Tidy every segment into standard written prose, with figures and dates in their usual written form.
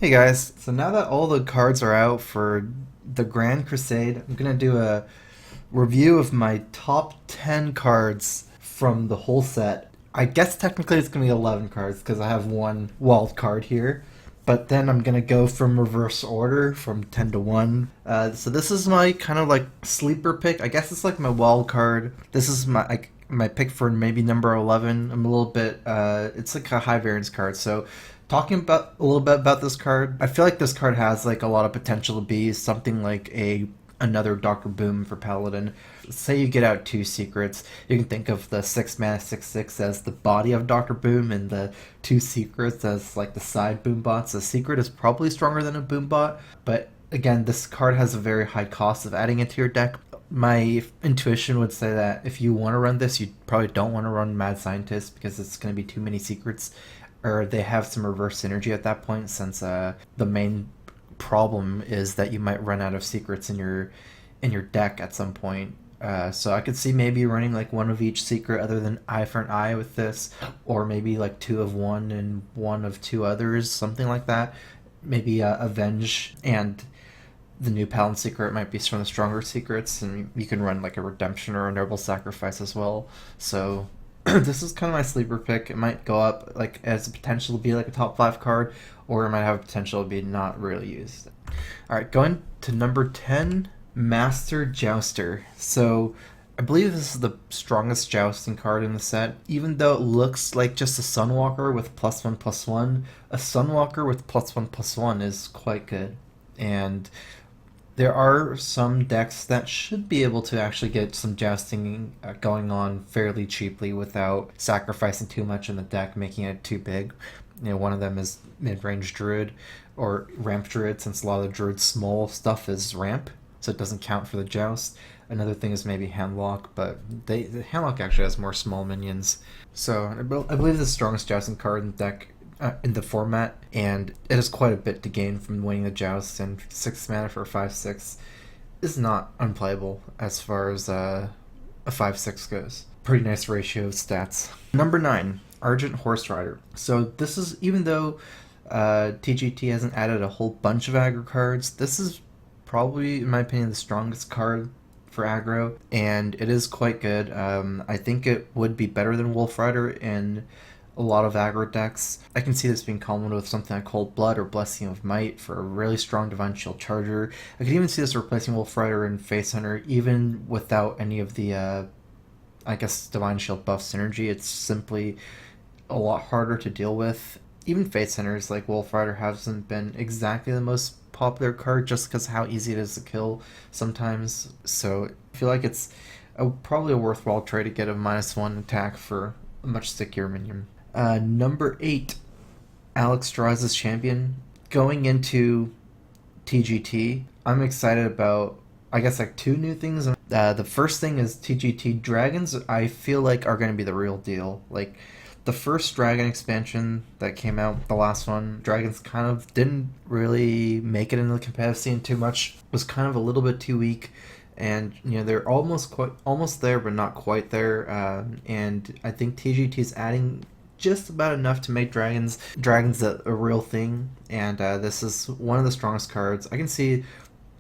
Hey guys, so now that all the cards are out for the Grand Crusade, I'm gonna do a review of my top 10 cards from the whole set. I guess technically it's gonna be 11 cards because I have one wild card here, but then I'm gonna go from reverse order from 10 to 1. So this is my kind of like sleeper pick. I guess it's like my wild card. This is my pick for maybe number 11. I'm a little bit, it's like a high variance card. So talking about a little bit about this card, I feel like this card has like a lot of potential to be something like a another Doctor Boom for Paladin. Say you get out two secrets, you can think of the 6 mana 6/6 as the body of Doctor Boom and the two secrets as like the side boom bots. A secret is probably stronger than a boom bot, but again, this card has a very high cost of adding into your deck. My intuition would say that if you want to run this, you probably don't want to run Mad Scientist because it's going to be too many secrets, or they have some reverse synergy at that point since the main problem is that you might run out of secrets in your deck at some point. So I could see maybe running like one of each secret other than Eye for an Eye with this, or maybe like two of one and one of two others, something like that. Maybe Avenge and the new Paladin secret might be some of the stronger secrets, and you can run like a Redemption or a Noble Sacrifice as well. So this is kind of my sleeper pick. It might go up like as a potential to be like a top 5 card, or it might have a potential to be not really used. All right, going to number 10, Master Jouster. So I believe this is the strongest jousting card in the set. Even though it looks like just a Sunwalker with +1/+1, a Sunwalker with +1/+1 is quite good. And there are some decks that should be able to actually get some jousting going on fairly cheaply without sacrificing too much in the deck, making it too big. You know, one of them is mid-range Druid or ramp Druid, since a lot of the Druid small stuff is ramp, so it doesn't count for the joust. Another thing is maybe Handlock, but the Handlock actually has more small minions. So I believe the strongest jousting card in the deck in the format, and it has quite a bit to gain from winning the joust. And 6 mana for a 5/6 is not unplayable as far as a 5/6 goes. Pretty nice ratio of stats. Number 9, Argent Horse Rider. So this is, even though TGT hasn't added a whole bunch of aggro cards, this is probably, in my opinion, the strongest card for aggro, and it is quite good. I think it would be better than Wolf Rider in a lot of aggro decks. I can see this being common with something like Cold Blood or Blessing of Might for a really strong Divine Shield Charger. I could even see this replacing Wolf Rider and Face Hunter even without any of the, I guess, Divine Shield buff synergy. It's simply a lot harder to deal with. Even Face Hunters like Wolf Rider hasn't been exactly the most popular card just because how easy it is to kill sometimes. So I feel like it's probably a worthwhile trade to get a -1 attack for a much stickier minion. Number 8, Alex Straz's Champion. Going into TGT, I'm excited about, I guess, like two new things. The first thing is TGT Dragons, I feel like are going to be the real deal. Like, the first Dragon expansion that came out, the last one, Dragons kind of didn't really make it into the competitive scene too much, was kind of a little bit too weak, and you know they're almost there but not quite there. And I think TGT is adding just about enough to make dragons a real thing, and this is one of the strongest cards.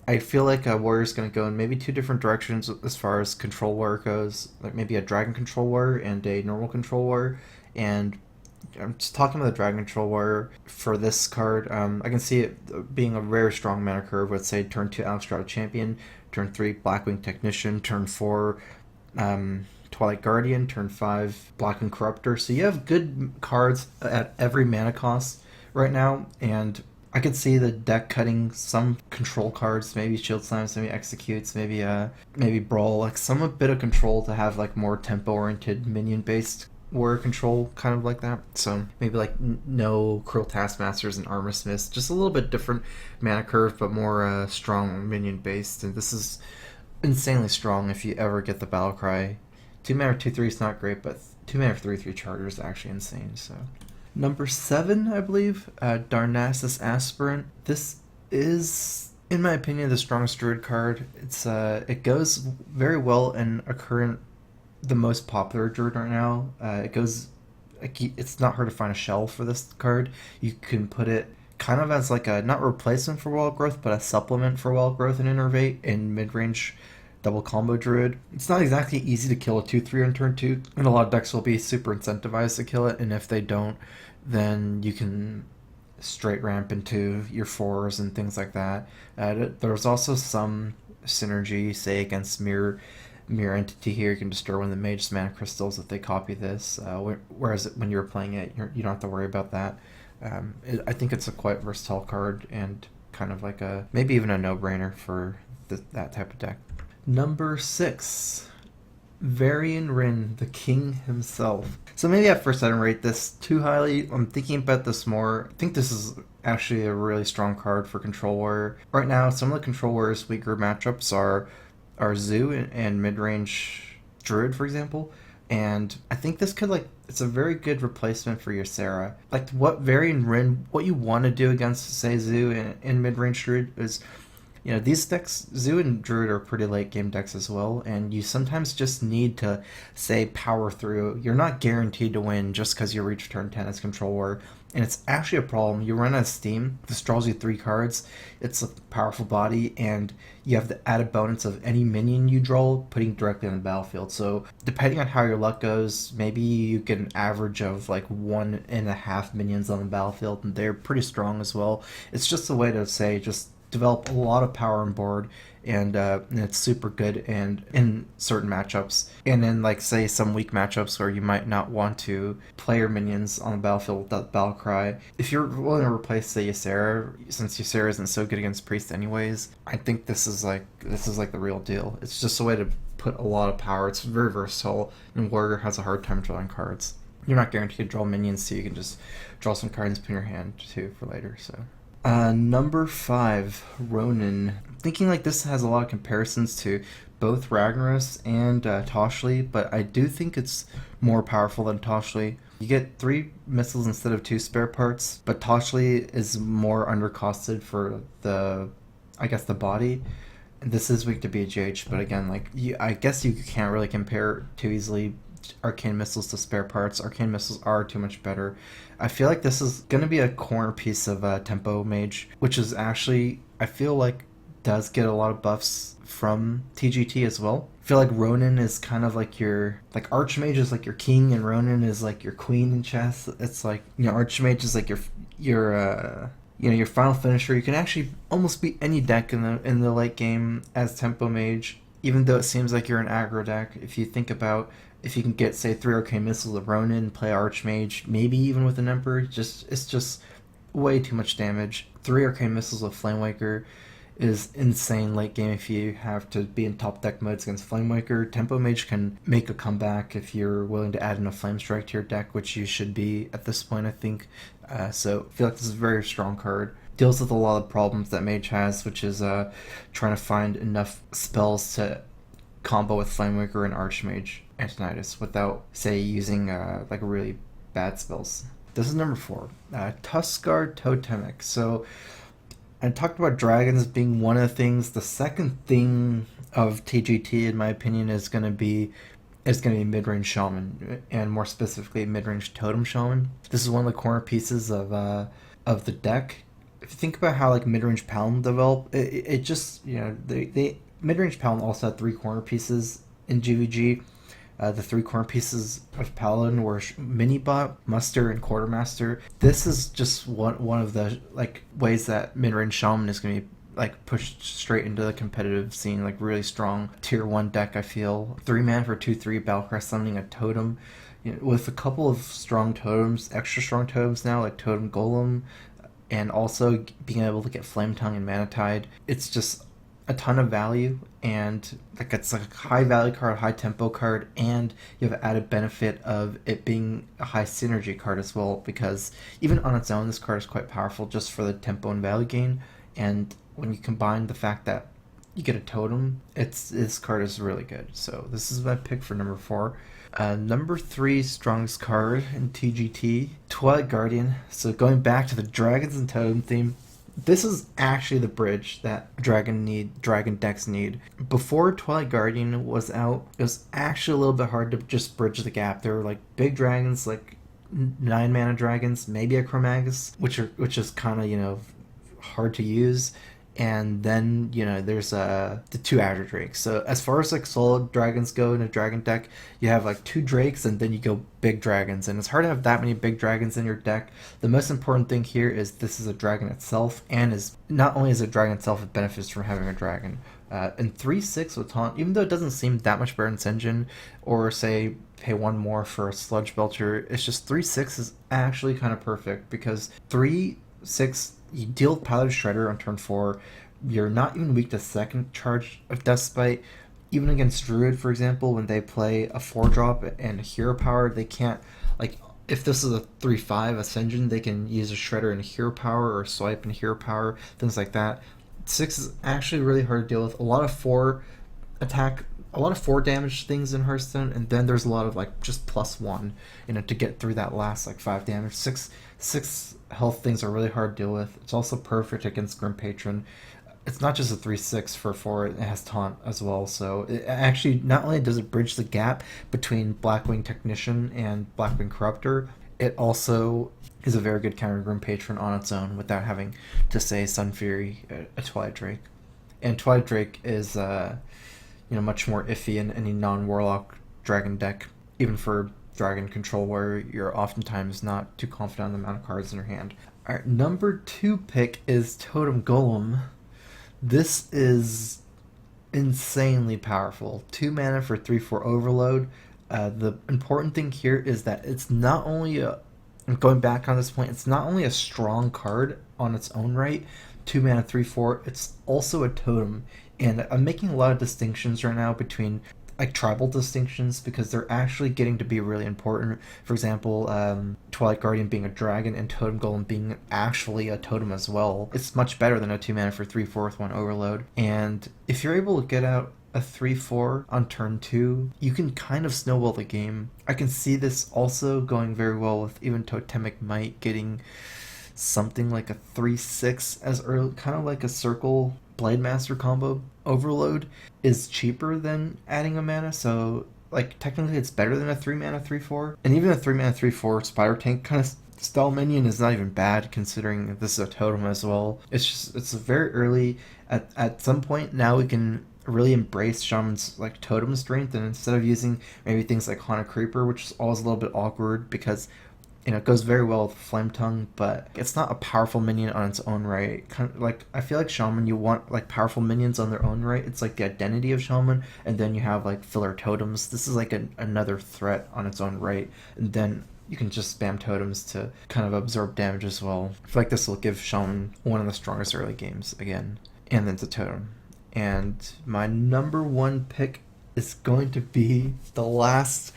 I feel like Warrior's going to go in maybe two different directions as far as control warrior goes, like maybe a dragon control warrior and a normal control warrior. And I'm just talking about the dragon control warrior for this card. I can see it being a very strong mana curve. Let's say turn 2 Alex Strata Champion, turn 3 Blackwing Technician, turn 4 Twilight Guardian, turn 5 Blackwing Corruptor. So you have good cards at every mana cost right now, and I could see the deck cutting some control cards, maybe Shield Slams, maybe Executes, maybe Brawl, like some a bit of control to have like more tempo oriented minion based warrior control, kind of like that. So maybe like no Cruel Taskmasters and Armor Smiths, just a little bit different mana curve, but more strong minion based. And this is insanely strong if you ever get the Battle Cry. 2 mana 2/3 is not great, but 2 mana 3/3 Charger is actually insane. So number 7, I believe, Darnassus Aspirant. This is, in my opinion, the strongest Druid card. It goes very well in the most popular Druid right now. It's not hard to find a shell for this card. You can put it kind of as like a not replacement for Wild Growth, but a supplement for Wild Growth and Innervate in mid-range double combo Druid. It's not exactly easy to kill a 2/3 on turn 2, and a lot of decks will be super incentivized to kill it, and if they don't, then you can straight ramp into your 4s and things like that. There's also some synergy, say against mirror entity here. You can destroy one of the Mage's mana crystals if they copy this, whereas when you're playing it, you don't have to worry about that. I think it's a quite versatile card and kind of like a maybe even a no-brainer for that type of deck. Number 6, Varian Rin, the king himself. So maybe at first I didn't rate this too highly. I'm thinking about this more. I think this is actually a really strong card for Control Warrior. Right now, some of the Control Warrior's weaker matchups are Zoo and mid-range Druid, for example. And I think this could, like, it's a very good replacement for your Sarah. Like, what Varian Rin, what you want to do against, say, Zoo and mid-range Druid is, you know, these decks, Zoo and Druid are pretty late game decks as well, and you sometimes just need to, say, power through. You're not guaranteed to win just because you reach turn 10 as Control Warrior, and it's actually a problem. You run out of steam, this draws you 3 cards, it's a powerful body, and you have the added bonus of any minion you draw putting directly on the battlefield. So depending on how your luck goes, maybe you get an average of like 1.5 minions on the battlefield, and they're pretty strong as well. It's just a way to say, just develop a lot of power on board, and it's super good and in certain matchups, and in like say some weak matchups where you might not want to play your minions on the battlefield without battle cry. If you're willing to replace say Ysera, since Ysera isn't so good against priest anyways, I think this is like the real deal. It's just a way to put a lot of power. It's very versatile, and Warrior has a hard time drawing cards. You're not guaranteed to draw minions, so you can just draw some cards and put in your hand too for later. So number 5, Ronin. Thinking like this has a lot of comparisons to both Ragnaros and Toshli, but I do think it's more powerful than Toshli. You get 3 missiles instead of 2 spare parts, but Toshli is more undercosted for the body. And this is weak to BGH, but again, like I guess you can't really compare too easily arcane missiles to spare parts. Arcane missiles are too much better. I feel like this is going to be a corner piece of Tempo Mage, which is actually, I feel like, does get a lot of buffs from TGT as well. I feel like Ronin is kind of like your, like Archmage is like your king and Ronin is like your queen in chess. It's like, you know, Archmage is like your you know, your final finisher. You can actually almost beat any deck in the late game as Tempo Mage, even though it seems like you're an aggro deck. If you think about, if you can get, say, 3 arcane missiles of Ronin, play Archmage, maybe even with an Emperor, it's just way too much damage. 3 arcane missiles of Flamewaker is insane late game if you have to be in top deck modes against Flamewaker. Tempo Mage can make a comeback if you're willing to add enough Flame Strike to your deck, which you should be at this point, I think. So I feel like this is a very strong card. Deals with a lot of problems that Mage has, which is trying to find enough spells to combo with Flamewaker and Archmage Antonidas without, say, using like really bad spells. This is number 4, Tuskar Totemic. So I talked about dragons being one of the things. The second thing of TGT, in my opinion, is going to be mid-range Shaman, and more specifically mid-range Totem Shaman. This is one of the corner pieces of the deck. If you think about how like mid-range Paladin developed, it just, you know, they mid-range Paladin also had 3 corner pieces in GVG. The 3 corner pieces of Paladin were Minibot, Muster, and Quartermaster. This is just one of the like ways that mid-range Shaman is going to be like pushed straight into the competitive scene, like really strong tier 1 deck. I feel 3 mana for 2/3 Battlecry summoning a totem, you know, with a couple of strong totems, extra strong totems now, like Totem Golem, and also being able to get Flame Tongue and Mana Tide. It's just a ton of value, and like it's like a high value card, high tempo card, and you have added benefit of it being a high synergy card as well, because even on its own this card is quite powerful just for the tempo and value gain, and when you combine the fact that you get a totem, this card is really good. So this is my pick for number 4. Number 3 strongest card in TGT, Twilight Guardian. So going back to the dragons and totem theme, this is actually the bridge that dragon decks need. Before Twilight Guardian was out, it was actually a little bit hard to just bridge the gap. There were like big dragons like 9 mana dragons, maybe a Chromagus, which is kind of, you know, hard to use. And then, you know, there's the 2 Aggro Drakes. So as far as like solid dragons go in a dragon deck, you have like 2 Drakes and then you go big dragons. And it's hard to have that many big dragons in your deck. The most important thing here is this is a dragon itself, and is not only is a dragon itself, it benefits from having a dragon. And 3/6 with Taunt, even though it doesn't seem that much better in Sinjin, or say pay 1 more for a Sludge Belcher, it's just 3/6 is actually kind of perfect, because 3/6, you deal with Piloted Shredder on turn 4, you're not even weak to second charge of Death Spite. Even against Druid, for example, when they play a 4-drop and a Hero Power, they can't, like, if this is a 3/5 Ascension, they can use a Shredder and a Hero Power, or Swipe and Hero Power, things like that. 6 is actually really hard to deal with. A lot of 4 damage things in Hearthstone, and then there's a lot of like just +1, you know, to get through that last like 5 damage. Six health things are really hard to deal with. It's also perfect against Grim Patron. It's not just a 3/6 for 4, it has Taunt as well. So it actually, not only does it bridge the gap between Blackwing Technician and Blackwing Corruptor, it also is a very good counter Grim Patron on its own without having to say Sun Fury, a Twilight Drake. And Twilight Drake is you know, much more iffy in any non-Warlock dragon deck, even for dragon control, where you're oftentimes not too confident on the amount of cards in your hand. Alright, number 2 pick is Totem Golem. This is insanely powerful. 2 mana for 3/4 Overload. The important thing here is that it's not only going back on this point, it's not only a strong card on its own right, 2 mana 3/4, it's also a totem. And I'm making a lot of distinctions right now between like tribal distinctions, because they're actually getting to be really important. For example, Twilight Guardian being a dragon and Totem Golem being actually a totem as well. It's much better than a 2 mana for 3/4 1 Overload. And if you're able to get out a 3/4 on turn 2, you can kind of snowball the game. I can see this also going very well with even Totemic Might getting something like a 3/6 as early, kind of like a Circle Blade Master combo. Overload is cheaper than adding a mana, so like technically it's better than a 3 mana 3/4. And even a 3 mana 3/4 Spider Tank kind of style minion is not even bad, considering this is a totem as well. It's very early. At some point now we can really embrace Shaman's like totem strength, and instead of using maybe things like Haunted Creeper, which is always a little bit awkward because, you know, it goes very well with Flame Tongue, but it's not a powerful minion on its own right. Kind of like, I feel like Shaman, you want like powerful minions on their own right. It's like the identity of Shaman, and then you have like filler totems. This is like another threat on its own right, and then you can just spam totems to kind of absorb damage as well. I feel like this will give Shaman one of the strongest early games again, and then it's a totem. And my number 1 pick is going to be the last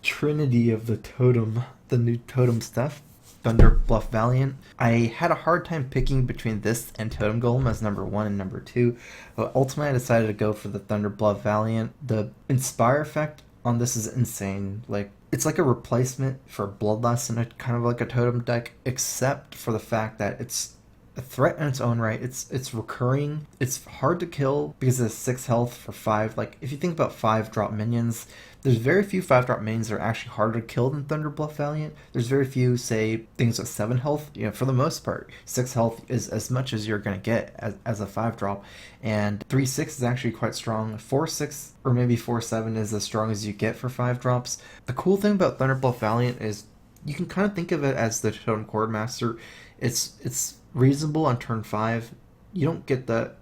trinity of the totem, the new totem stuff, Thunder Bluff Valiant. I had a hard time picking between this and Totem Golem as number 1 and number 2, but ultimately I decided to go for the Thunder Bluff Valiant. The Inspire effect on this is insane. Like, it's like a replacement for Bloodlust in a kind of like a totem deck, except for the fact that it's a threat in its own right. It's recurring. It's hard to kill because it's 6 health for 5. Like, if you think about 5-drop minions, there's very few 5-drop minions that are actually harder to kill than Thunder Bluff Valiant. There's very few, say, things with 7 health. You know, for the most part, 6 health is as much as you're going to get as a 5-drop. And 3/6 is actually quite strong. 4/6 or maybe 4/7 is as strong as you get for 5 drops. The cool thing about Thunder Bluff Valiant is you can kind of think of it as the Totem Chord Master. It's reasonable on turn 5. You don't get the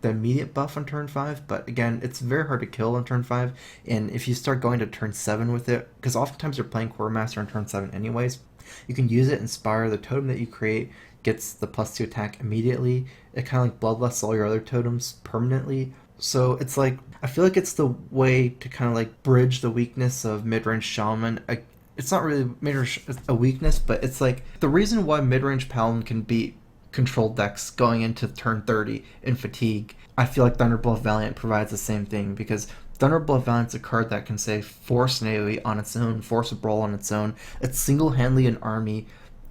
immediate buff on turn 5, but again, it's very hard to kill on turn 5. And if you start going to turn 7 with it, because oftentimes you're playing Quartermaster on turn 7 anyways, you can use it, Inspire. The totem that you create gets the +2 attack immediately. It kind of like bloodlusts all your other totems permanently. So it's like, I feel like it's the way to kind of like bridge the weakness of mid-range Shaman. It's not really mid-range a weakness, but it's like the reason why mid-range Paladin can beat control decks going into turn 30 in Fatigue. I feel like Thunder Bluff Valiant provides the same thing, because Thunder Bluff Valiant's a card that can say force an AoE on its own, force a brawl on its own. It's single-handedly an army.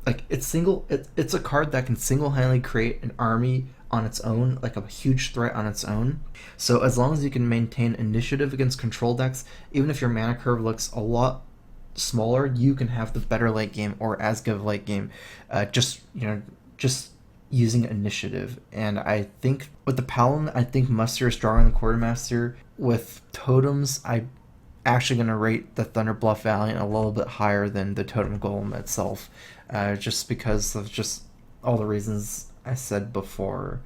Like, it's a card that can single-handedly create an army on its own, like a huge threat on its own. So as long as you can maintain initiative against control decks, even if your mana curve looks a lot smaller, you can have the better late game or as good of late game, just using initiative. And I think with the Paladin, I think Muster is stronger than Quartermaster. With totems, I actually going to rate the Thunder Bluff Valiant a little bit higher than the Totem Golem itself, just because of just all the reasons I said before.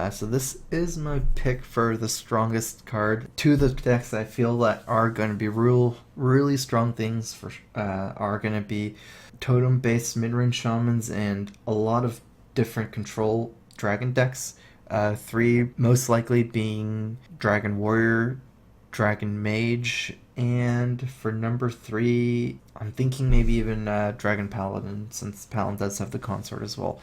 So this is my pick for the strongest card. Two of the decks I feel that are going to be really strong things for are going to be totem-based mid-range shamans and a lot of different control dragon decks. Three most likely being Dragon Warrior, Dragon Mage, and for number 3, I'm thinking maybe even Dragon Paladin, since Paladin does have the consort as well.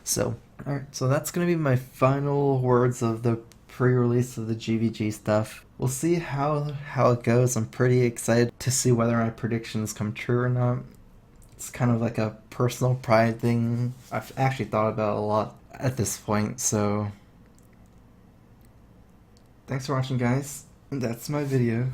So, alright, so that's going to be my final words of the pre-release of the GVG stuff. We'll see how it goes. I'm pretty excited to see whether my predictions come true or not. It's kind of like a personal pride thing I've actually thought about a lot at this point, so thanks for watching, guys. That's my video.